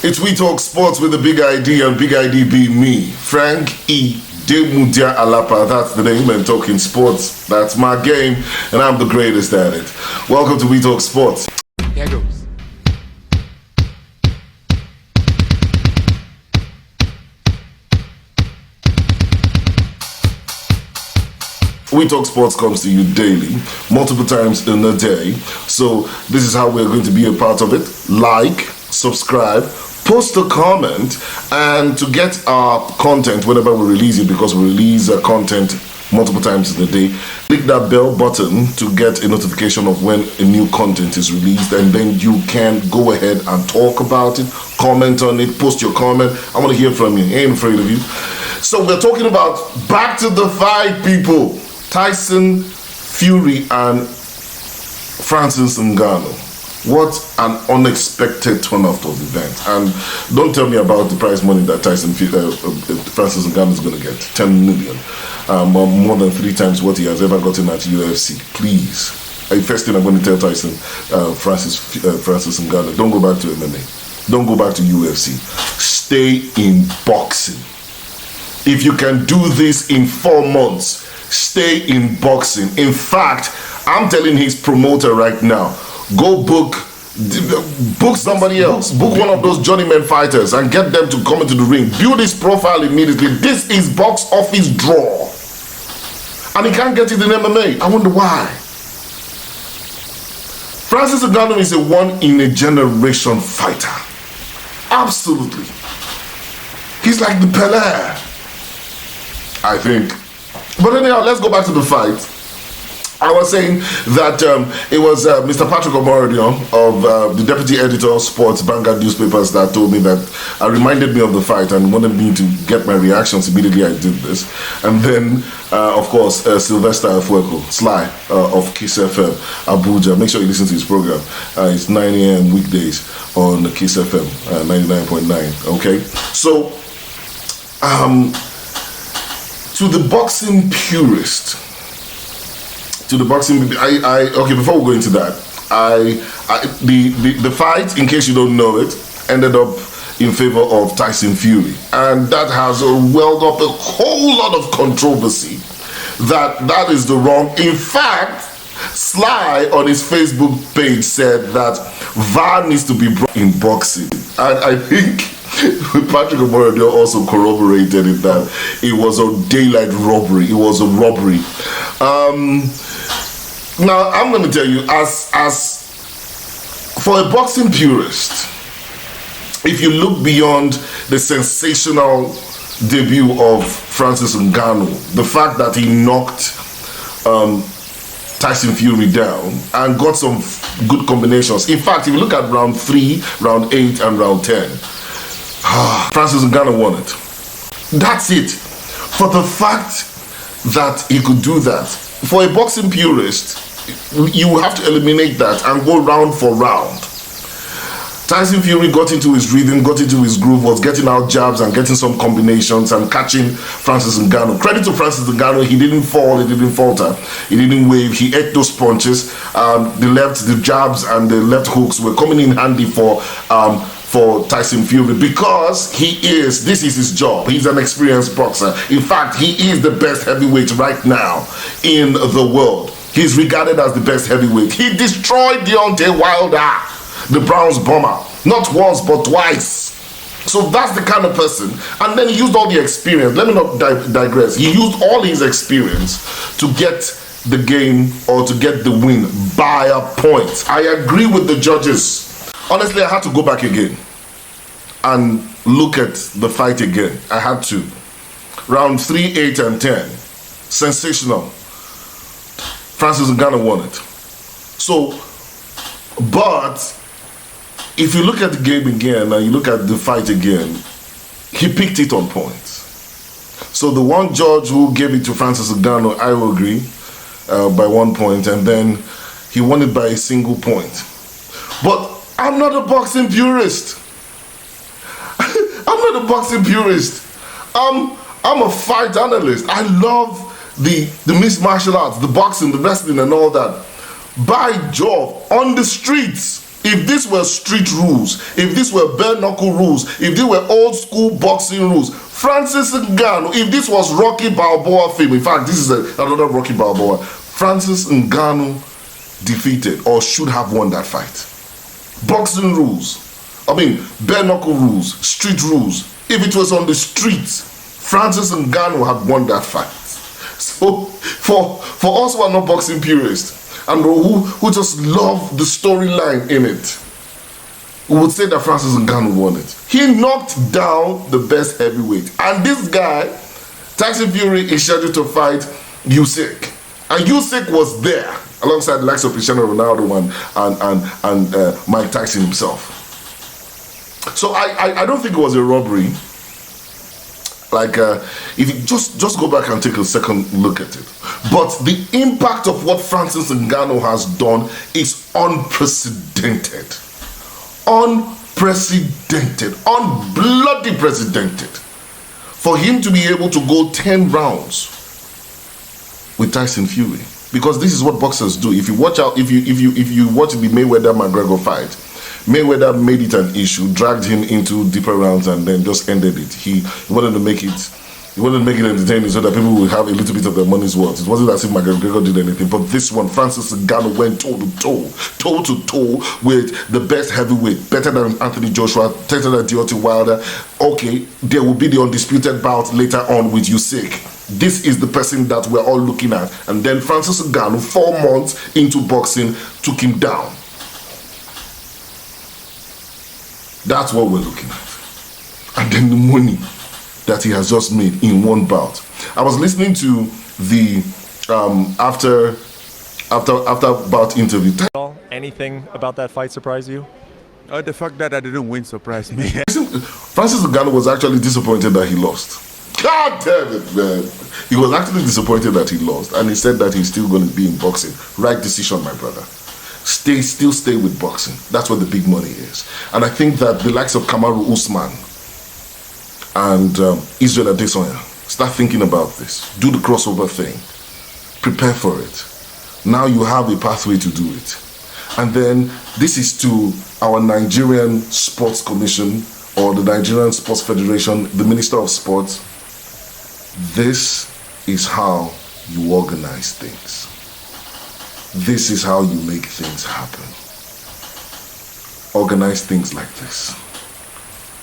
It's We Talk Sports with the Big ID, and Big ID being me, Frank E. Demudia Alapa. That's the name, and talking sports, that's my game, and I'm the greatest at it. Welcome to We Talk Sports. Here goes. We Talk Sports comes to you daily, multiple times in a day. So this is how we're going to be a part of it. Like, subscribe, post a comment, and to get our content whenever we release it, because we release content multiple times in a day, click that bell button to get a notification of when a new content is released, and then you can go ahead and talk about it, comment on it, post your comment. I want to hear from you. I ain't afraid of you. So we're talking about back to the fight, people. Tyson Fury and Francis Ngannou. What an unexpected turn-off of events. And don't tell me about the prize money that Francis Ngannou is going to get. 10 million. More than 3 times what he has ever gotten at UFC. Please. First thing I'm going to tell Tyson, Francis Ngannou, don't go back to MMA. Don't go back to UFC. Stay in boxing. If you can do this in 4 months, stay in boxing. In fact, I'm telling his promoter right now, go book somebody else. Book one of those journeyman fighters and get them to come into the ring. Build his profile immediately. This is box office draw. And he can't get it in MMA. I wonder why. Francis Ngannou is a one-in-a-generation fighter. Absolutely. He's like the Pelé, I think. But anyhow, let's go back to the fight. I was saying that it was Mr. Patrick Omorodion of the deputy editor of sports, Vanguard newspapers, that told me that reminded me of the fight and wanted me to get my reactions immediately I did this. And then, of course, Sylvester Afueko, Sly of Kiss FM, Abuja. Make sure you listen to his program. It's 9 a.m. weekdays on Kiss FM 99.9. Okay? So, to the boxing purist, okay, before we go into that, the fight, in case you don't know it, ended up in favor of Tyson Fury, and that has welled up a whole lot of controversy. That is the wrong. In fact, Sly on his Facebook page said that VAR needs to be brought in boxing, and I think Patrick Omorodion also corroborated it that it was a daylight robbery. It was a robbery. Now I'm going to tell you, as for a boxing purist, if you look beyond the sensational debut of Francis Ngannou, the fact that he knocked Tyson Fury down and got some good combinations. In fact, if you look at round 3, round 8, and round 10. Francis Ngannou won it. That's it. For the fact that he could do that, for a boxing purist, you have to eliminate that and go round for round. Tyson Fury got into his rhythm, got into his groove, was getting out jabs and getting some combinations and catching Francis Ngannou. Credit to Francis Ngannou, he didn't fall, he didn't falter, he didn't wave, he ate those punches. The jabs and the left hooks were coming in handy for Tyson Fury, because this is his job. He's an experienced boxer. In fact, he is the best heavyweight right now in the world. He's regarded as the best heavyweight. He destroyed Deontay Wilder, the Browns bomber, not once but twice. So that's the kind of person. And then he used all the experience. Let me not digress. He used all his experience to get the game, or to get the win by a point. I agree with the judges. Honestly, I had to go back again and look at the fight again. I had to. Round 3, 8, and 10. Sensational. Francis Ngannou won it. So, but if you look at the game again and you look at the fight again, he picked it on points. So the one judge who gave it to Francis Ngannou, I will agree, by 1 point, and then he won it by a single point. But I'm not a boxing purist. I'm not a boxing purist. I'm a fight analyst. I love the mixed martial arts, the boxing, the wrestling, and all that. By Jove, on the streets, If these were street rules, if these were bare knuckle rules, if these were old school boxing rules, Francis Ngannou, if this was Rocky Balboa film, in fact, this is another Rocky Balboa, Francis Ngannou defeated or should have won that fight. Boxing rules, bare knuckle rules, street rules. If it was on the streets, Francis Ngannou had won that fight. So for us who are not boxing purists and who just love the storyline in it, we would say that Francis Ngannou won it. He knocked down the best heavyweight. And this guy, Tyson Fury, is scheduled to fight Usyk. And Usyk was there alongside the likes of Cristiano Ronaldo and Mike Tyson himself. So I don't think it was a robbery. If you just go back and take a second look at it. But the impact of what Francis Ngannou has done is unprecedented. Unprecedented. Unbloody precedented. For him to be able to go 10 rounds with Tyson Fury. Because this is what boxers do. If you watch out, if you watch the Mayweather-McGregor fight, Mayweather made it an issue, dragged him into deeper rounds, and then just ended it. He wanted to make it entertaining so that people would have a little bit of their money's worth. It wasn't as if McGregor did anything, but this one, Francis Ngannou went toe to toe with the best heavyweight, better than Anthony Joshua, better than Deontay Wilder. Okay, there will be the undisputed bout later on with Usyk. This is the person that we're all looking at. And then Francis Ngannou, 4 months into boxing, took him down. That's what we're looking at. And then the money that he has just made in one bout. I was listening to the after bout interview. Anything about that fight surprise you? The fact that I didn't win surprised me. Francis Ngannou was actually disappointed that he lost. God damn it, man. He was actually disappointed that he lost, and he said that he's still going to be in boxing. Right decision, my brother. Still stay with boxing. That's where the big money is. And I think that the likes of Kamaru Usman and Israel Adesanya start thinking about this. Do the crossover thing. Prepare for it. Now you have a pathway to do it. And then this is to our Nigerian Sports Commission or the Nigerian Sports Federation, the Minister of Sports. This is how you organize things. This is how you make things happen. Organize things like this.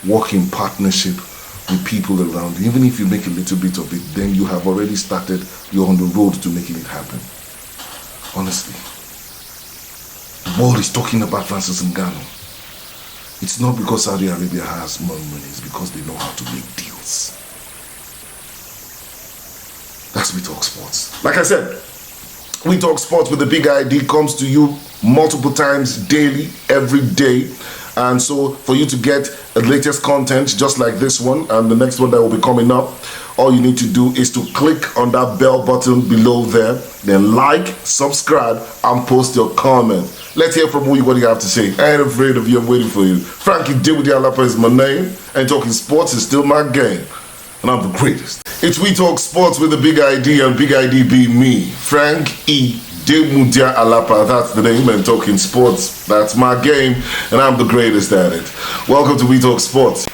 Work in partnership with people around you. Even if you make a little bit of it, then you have already started, you're on the road to making it happen. Honestly. The world is talking about Francis Ngannou. It's not because Saudi Arabia has more money, it's because they know how to make deals. That's We Talk Sports. Like I said, We Talk Sports with the Big ID comes to you multiple times daily, every day. And so for you to get the latest content just like this one and the next one that will be coming up, all you need to do is to click on that bell button below there, then like, subscribe, and post your comment. Let's hear from you what you have to say. I ain't afraid of you, I'm waiting for you. Frankie Dewey Alapa is my name, and talking sports is still my game. And I'm the greatest. It's We Talk Sports with the Big ID, and Big ID be me, Frank E. Demudia Alapa. That's the name, and talking sports, that's my game, and I'm the greatest at it. Welcome to We Talk Sports.